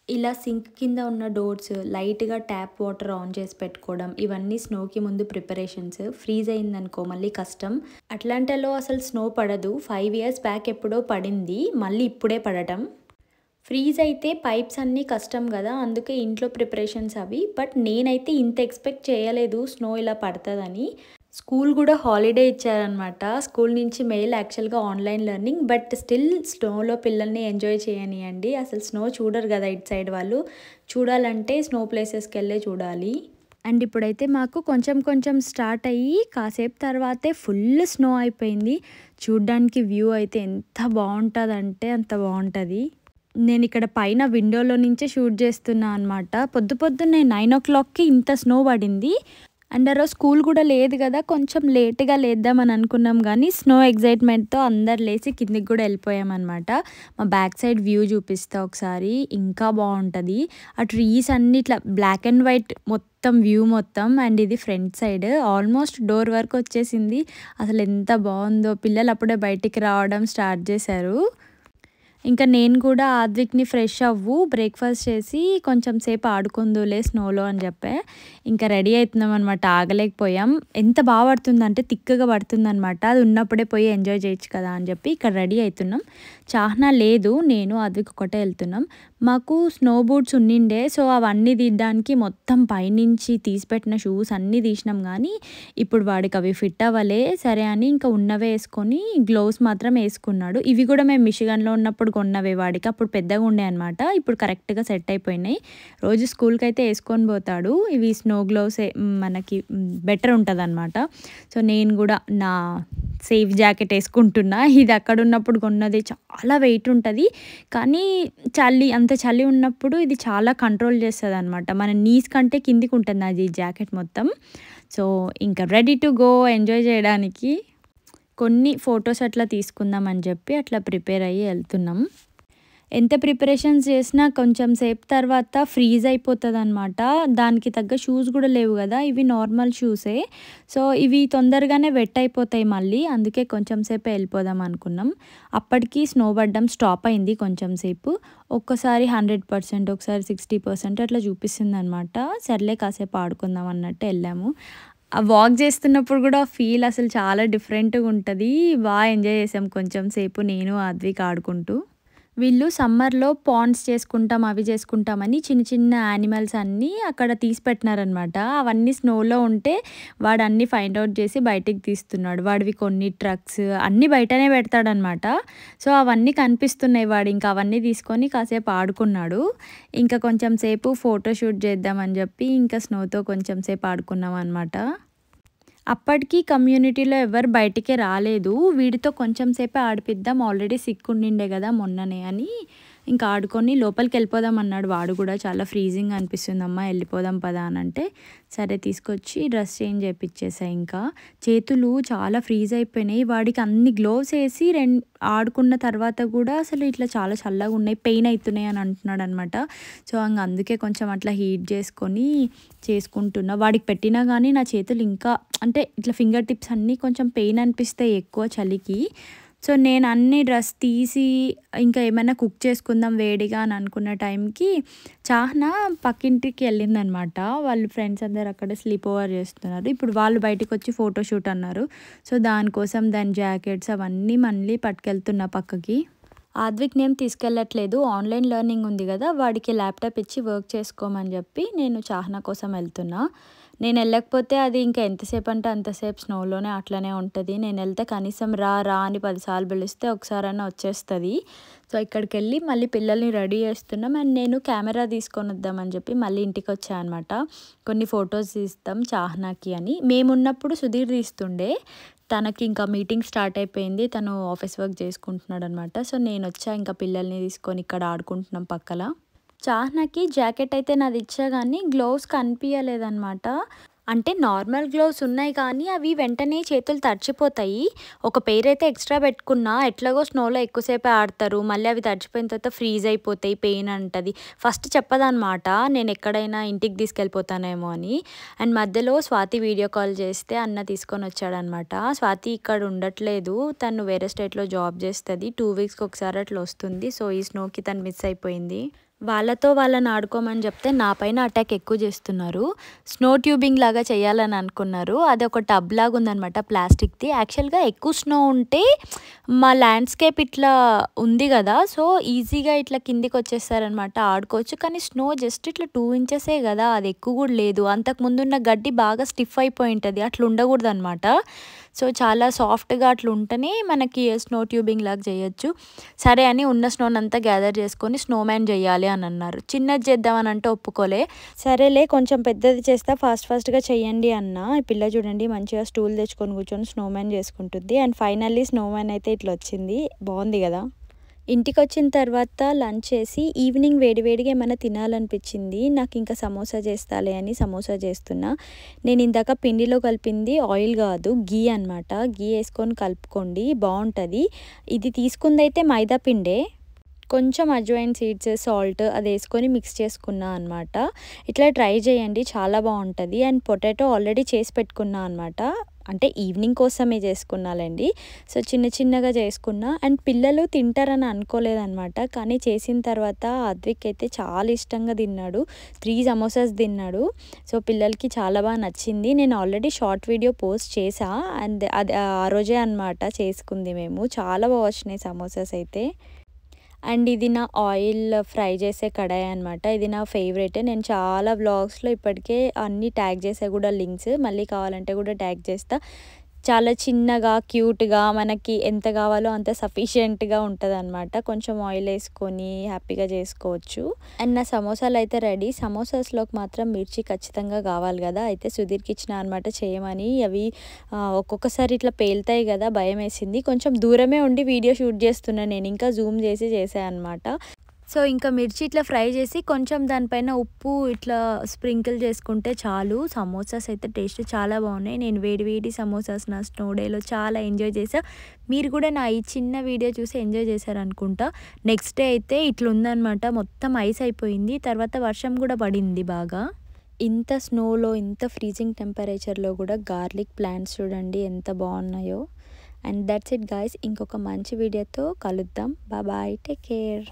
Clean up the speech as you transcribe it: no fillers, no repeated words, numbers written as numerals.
ఇలా సింక్ కింద ఉన్న డోర్స్ లైట్‌గా ట్యాప్ వాటర్ ఆన్ చేసి పెట్టుకోవడం, ఇవన్నీ స్నోకి ముందు ప్రిపరేషన్స్. ఫ్రీజ్ అయిందనుకో మళ్ళీ కష్టం. అట్లాంటాలో అసలు స్నో పడదు. 5 ఇయర్స్ బ్యాక్ ఎప్పుడో పడింది. మళ్ళీ ఇప్పుడే పడటం. ఫ్రీజ్ అయితే పైప్స్ అన్నీ కష్టం కదా, అందుకే ఇంట్లో ప్రిపరేషన్స్ అవి. బట్ నేనైతే ఇంత ఎక్స్పెక్ట్ చేయలేదు స్నో ఇలా పడుతుందని. స్కూల్ కూడా హాలిడే ఇచ్చారనమాట. స్కూల్ నుంచి మెయిల్, యాక్చువల్గా ఆన్లైన్ లెర్నింగ్, బట్ స్టిల్ స్నోలో పిల్లల్ని ఎంజాయ్ చేయనియండి. అసలు స్నో చూడరు కదా ఇటు సైడ్ వాళ్ళు. చూడాలంటే స్నో ప్లేసెస్కి వెళ్ళే చూడాలి. అండ్ ఇప్పుడైతే మాకు కొంచెం కొంచెం స్టార్ట్ అయ్యి కాసేపు తర్వాతే ఫుల్ స్నో అయిపోయింది. చూడ్డానికి వ్యూ అయితే ఎంత బాగుంటుందంటే అంత బాగుంటుంది. నేను ఇక్కడ పైన విండోలో నుంచే షూట్ చేస్తున్నా అనమాట. పొద్దున్నే 9 o'clockకి ఇంత స్నో పడింది. అండ్ ఆ రోజు స్కూల్ కూడా లేదు కదా, కొంచెం లేట్గా లేద్దామని అనుకున్నాం, కానీ స్నో ఎగ్జైట్మెంట్తో అందరు లేచి కిందికి కూడా వెళ్ళిపోయామన్నమాట. మా బ్యాక్ సైడ్ వ్యూ చూపిస్తా ఒకసారి, ఇంకా బాగుంటుంది. ఆ ట్రీస్ అన్ని ఇట్లా బ్లాక్ అండ్ వైట్ మొత్తం వ్యూ మొత్తం. అండ్ ఇది ఫ్రంట్ సైడ్ ఆల్మోస్ట్ డోర్ వరకు వచ్చేసింది. అసలు ఎంత బాగుందో. పిల్లలు అప్పుడే బయటికి రావడం స్టార్ట్ చేశారు. ఇంకా నేను కూడా ఆద్విక్ని ఫ్రెష్ అవ్వు, బ్రేక్ఫాస్ట్ చేసి కొంచెం సేపు ఆడుకుందులే స్నోలో అని చెప్పా. ఇంకా రెడీ అవుతున్నాం అనమాట. ఆగలేకపోయాం. ఎంత బాగా పడుతుందంటే తిక్కగా పడుతుందనమాట. అది ఉన్నప్పుడే పోయి ఎంజాయ్ చేయొచ్చు కదా అని చెప్పి ఇక్కడ రెడీ అవుతున్నాం. చాహ్నా లేదు, నేను ఆద్విక్ ఒకటే వెళ్తున్నాం. మాకు స్నో బూట్స్ ఉండిండే, సో అవన్నీ తీయడానికి మొత్తం పైనుంచి తీసిపెట్టిన షూస్ అన్నీ తీసినాం, కానీ ఇప్పుడు వాడికి అవి ఫిట్ అవ్వలే. సరే అని ఇంకా ఉన్నవే వేసుకొని గ్లోవ్స్ మాత్రం వేసుకున్నాడు. ఇవి కూడా మేము మిషిగన్లో ఉన్నప్పుడు కొన్నవే వాడికి, అప్పుడు పెద్దగా ఉండే అనమాట. ఇప్పుడు కరెక్ట్గా సెట్ అయిపోయినాయి. రోజు స్కూల్కి అయితే వేసుకొని పోతాడు. ఇవి స్నో గ్లోవ్స్ మనకి బెటర్ ఉంటుంది అనమాట. సో నేను కూడా నా సేఫ్ జాకెట్ వేసుకుంటున్నా. ఇది అక్కడ ఉన్నప్పుడు కొన్నది, చాలా వెయిట్ ఉంటుంది, కానీ అంత చలి ఉన్నప్పుడు ఇది చాలా కంట్రోల్ చేస్తుంది అనమాట. మన నీస్ కంటే కిందికి ఉంటుంది అది జాకెట్ మొత్తం. సో ఇంకా రెడీ టు గో ఎంజాయ్ చేయడానికి. కొన్ని ఫొటోస్ అట్లా తీసుకుందాం అని చెప్పి అట్లా ప్రిపేర్ అయ్యి వెళ్తున్నాం. ఎంత ప్రిపరేషన్స్ చేసినా కొంచెం సేపు తర్వాత ఫ్రీజ్ అయిపోతుంది అనమాట. దానికి తగ్గ షూస్ కూడా లేవు కదా, ఇవి నార్మల్ షూసే. సో ఇవి తొందరగానే వెట్ అయిపోతాయి మళ్ళీ, అందుకే కొంచెం సేపే వెళ్ళిపోదాం అనుకున్నాం. అప్పటికి స్నో పడ్డం స్టాప్ అయింది కొంచెం సేపు. ఒక్కసారి 100%, ఒకసారి 60% అట్లా చూపిస్తుంది అనమాట. సర్లే కాసేపు ఆడుకుందాం అన్నట్టు వెళ్ళాము. ఆ వాక్ చేస్తున్నప్పుడు కూడా ఫీల్ అసలు చాలా డిఫరెంట్గా ఉంటుంది. బాగా ఎంజాయ్ చేసాం కొంచెం సేపు, నేను ఆద్విక్ ఆడుకుంటూ. వీళ్ళు సమ్మర్లో పాండ్స్ చేసుకుంటాం, అవి చేసుకుంటామని చిన్న చిన్న యానిమల్స్ అన్నీ అక్కడ తీసి పెట్టినారనమాట. అవన్నీ స్నోలో ఉంటే వాడు అన్నీ ఫైండ్ అవుట్ చేసి బయటికి తీస్తున్నాడు. వాడివి కొన్ని ట్రక్స్ అన్నీ బయటనే పెడతాడనమాట. సో అవన్నీ కనిపిస్తున్నాయి. వాడు ఇంకా అవన్నీ తీసుకొని కాసేపు ఆడుకున్నాడు. ఇంకా కొంచెం సేపు ఫోటోషూట్ చేద్దామని చెప్పి ఇంకా స్నోతో కొంచెం సేపు ఆడుకున్నాం అనమాట. అప్పటికి కమ్యూనిటీలో ఎవరు బయటికే రాలేదు. వీడితో కొంచెం సేపే ఆడిపిద్దాం, ఆల్రెడీ సిక్ ఉండిండే కదా మొన్ననే అని ఇంకా ఆడుకొని లోపలికి వెళ్ళిపోదాం అన్నాడు. వాడు కూడా చాలా ఫ్రీజింగ్ అనిపిస్తుందమ్మా, వెళ్ళిపోదాం పదా అని అంటే సరే తీసుకొచ్చి డ్రెస్ చేంజ్ చేయించేసా. ఇంకా చేతులు చాలా ఫ్రీజ్ అయిపోయినాయి. వాడికి అన్ని గ్లోవ్స్ వేసి ఆడుకున్న తర్వాత కూడా అసలు ఇట్లా చాలా చల్లగా ఉన్నాయి, పెయిన్ అవుతున్నాయి అని అంటున్నాడు అనమాట. సో అందుకే కొంచెం అట్లా హీట్ చేసుకుంటున్నా. వాడికి పెట్టినా కానీ నా చేతులు ఇంకా అంటే ఇట్లా ఫింగర్ టిప్స్ అన్నీ కొంచెం పెయిన్ అనిపిస్తాయి ఎక్కువ చలికి. సో నేను అన్ని డ్రెస్ తీసి ఇంకా ఏమైనా కుక్ చేసుకుందాం వేడిగా అని అనుకున్న టైంకి చాహ్నా పక్కింటికి వెళ్ళిందనమాట. వాళ్ళు ఫ్రెండ్స్ అందరు అక్కడ స్లీప్ ఓవర్ చేస్తున్నారు. ఇప్పుడు వాళ్ళు బయటకు వచ్చి ఫోటోషూట్ అన్నారు. సో దానికోసం దాని జాకెట్స్ అవన్నీ మళ్ళీ పట్టుకెళ్తున్నా పక్కకి. ఆద్విక్ నేను తీసుకెళ్ళట్లేదు, ఆన్లైన్ లెర్నింగ్ ఉంది కదా, వాడికి ల్యాప్టాప్ ఇచ్చి వర్క్ చేసుకోమని చెప్పి నేను చాహ్నా కోసం వెళ్తున్నా. నేను వెళ్ళకపోతే అది ఇంకా ఎంతసేపు అంటే అంతసేపు స్నోలోనే అట్లనే ఉంటుంది. నేను వెళ్తే కనీసం రా అని 10 సార్లు పిలిస్తే ఒకసారైనా వచ్చేస్తుంది. సో ఇక్కడికి వెళ్ళి మళ్ళీ పిల్లల్ని రెడీ చేస్తున్నాం. అండ్ నేను కెమెరా తీసుకొని వద్దామని చెప్పి మళ్ళీ ఇంటికి వచ్చాను అనమాట. కొన్ని ఫొటోస్ తీస్తాం చాహ్నాకి అని. మేమున్నప్పుడు సుధీర్ తీస్తుండే, తనకి ఇంకా మీటింగ్ స్టార్ట్ అయిపోయింది, తను ఆఫీస్ వర్క్ చేసుకుంటున్నాడు అనమాట. సో నేను వచ్చా ఇంకా పిల్లల్ని తీసుకొని ఇక్కడ ఆడుకుంటున్నాం పక్కల. చాహ్నాకి జాకెట్ అయితే నాది ఇచ్చా, కానీ గ్లోవ్స్ కనిపించలేదన్నమాట. అంటే నార్మల్ గ్లోవ్స్ ఉన్నాయి, కానీ అవి వెంటనే చేతులు తడిచిపోతాయి. ఒక పెయిర్ అయితే ఎక్స్ట్రా పెట్టుకున్నా, ఎట్లాగో స్నోలో ఎక్కువసేపు ఆడతారు, మళ్ళీ అవి తడిచిపోయిన తర్వాత ఫ్రీజ్ అయిపోతాయి, పెయిన్ అంటది. ఫస్ట్ చెప్పదనమాట నేను ఎక్కడైనా ఇంటికి తీసుకెళ్ళిపోతానేమో అని. అండ్ మధ్యలో స్వాతి వీడియో కాల్ చేస్తే అన్న తీసుకొని వచ్చాడనమాట. స్వాతి ఇక్కడ ఉండట్లేదు, తను వేరే స్టేట్లో జాబ్ చేస్తుంది, 2 వీక్స్కి ఒకసారి అట్లా వస్తుంది. సో ఈ స్నోకి తను మిస్ అయిపోయింది. వాళ్ళని ఆడుకోమని చెప్తే నా పైన అటాక్ ఎక్కువ చేస్తున్నారు. స్నో ట్యూబింగ్ లాగా చేయాలని అనుకున్నారు. అది ఒక టబ్ లాగా ఉందనమాట ప్లాస్టిక్ది. యాక్చువల్గా ఎక్కువ స్నో ఉంటే మా ల్యాండ్స్కేప్ ఇట్లా ఉంది కదా, సో ఈజీగా ఇట్లా కిందికి వచ్చేస్తారనమాట, ఆడుకోవచ్చు. కానీ స్నో జస్ట్ ఇట్లా 2 ఇంచెసే కదా, అది ఎక్కువ కూడా లేదు. అంతకుముందు ఉన్న గడ్డి బాగా స్టిఫ్ అయిపోయి ఉంటుంది, అట్లా ఉండకూడదు అనమాట. సో చాలా సాఫ్ట్గా అట్లా ఉంటేనే మనకి స్నో ట్యూబింగ్ లాగా చేయొచ్చు. సరే అని ఉన్న స్నోనంతా గ్యాదర్ చేసుకొని స్నోమ్యాన్ చేయాలి అని అన్నారు. చిన్నది చేద్దామని అంటే ఒప్పుకోలే. సరేలే కొంచెం పెద్దది చేస్తా, ఫాస్ట్గా చెయ్యండి అన్న. ఈ పిల్ల చూడండి మంచిగా స్టూల్ తెచ్చుకొని కూర్చొని స్నోమ్యాన్ చేసుకుంటుంది. అండ్ ఫైనల్లీ స్నోమ్యాన్ అయితే ఇట్లా వచ్చింది, బాగుంది కదా. ఇంటికి వచ్చిన తర్వాత లంచ్ చేసి ఈవినింగ్ వేడివేడిగా ఏమైనా తినాలనిపించింది. నాకు ఇంకా సమోసా చేస్తాలే అని సమోసా చేస్తున్నా. నేను ఇందాక పిండిలో కలిపింది ఆయిల్ కాదు, గీ అనమాట. గీ వేసుకొని కలుపుకోండి, బాగుంటుంది. ఇది తీసుకుందైతే మైదా పిండే, కొంచెం అజ్వైన్ సీడ్స్, సాల్ట్ అది వేసుకొని మిక్స్ చేసుకున్నా అనమాట. ఇట్లా ట్రై చేయండి, చాలా బాగుంటుంది. అండ్ పొటాటో ఆల్రెడీ చేసి పెట్టుకున్నా అనమాట, అంటే ఈవినింగ్ కోసమే చేసుకున్నాలండి. సో చిన్నగా చేసుకున్నా. అండ్ పిల్లలు తింటారని అనుకోలేదన్నమాట, కానీ చేసిన తర్వాత అద్విక్ అయితే చాలా ఇష్టంగా తిన్నాడు. 3 సమోసాస్ తిన్నాడు. సో పిల్లలకి చాలా బాగా నచ్చింది. నేను ఆల్రెడీ షార్ట్ వీడియో పోస్ట్ చేసా, అండ్ అది ఆ రోజే అనమాట చేసుకుంది మేము. చాలా బాగా వచ్చినాయి సమోసాస్ అయితే. అండ్ ఇది నా ఆయిల్ ఫ్రై చేసే కడాయి అనమాట. ఇది నా ఫేవరెట్. నేను చాలా వ్లాగ్స్లో ఇప్పటికే అన్నీ ట్యాగ్ చేసా కూడా లింక్స్, మళ్ళీ కావాలంటే కూడా ట్యాగ్ చేస్తా. చాలా చిన్నగా క్యూట్గా మనకి ఎంత కావాలో అంత సఫిషియెంట్గా ఉంటుంది అనమాట. కొంచెం ఆయిల్ వేసుకొని హ్యాపీగా చేసుకోవచ్చు. అండ్ నా సమోసాలు అయితే రెడీ. సమోసాస్లోకి మాత్రం మిర్చి ఖచ్చితంగా కావాలి కదా, అయితే సుధీర్కి ఇచ్చిన అనమాట చేయమని. అవి ఒక్కొక్కసారి ఇట్లా పేలుతాయి కదా, భయం వేసింది. కొంచెం దూరమే ఉండి వీడియో షూట్ చేస్తున్నాను నేను, ఇంకా జూమ్ చేసి చేసాను అనమాట. సో ఇంకా మిర్చి ఇట్లా ఫ్రై చేసి కొంచెం దానిపైన ఉప్పు ఇట్లా స్ప్రింకిల్ చేసుకుంటే చాలు. సమోసాస్ అయితే టేస్ట్ చాలా బాగున్నాయి. నేను వేడి సమోసాస్ నా స్నో డేలో చాలా ఎంజాయ్ చేసా. మీరు కూడా నా ఈ చిన్న వీడియో చూసి ఎంజాయ్ చేశారనుకుంటా. నెక్స్ట్ డే అయితే ఇట్లా ఉందన్నమాట, మొత్తం ఐస్ అయిపోయింది. తర్వాత వర్షం కూడా పడింది బాగా. ఇంత స్నోలో, ఇంత ఫ్రీజింగ్ టెంపరేచర్లో కూడా గార్లిక్ ప్లాంట్స్ చూడండి ఎంత బాగున్నాయో. అండ్ దట్స్ ఇట్ గైస్, ఇంకొక మంచి వీడియోతో కలుద్దాం. Bye, take care.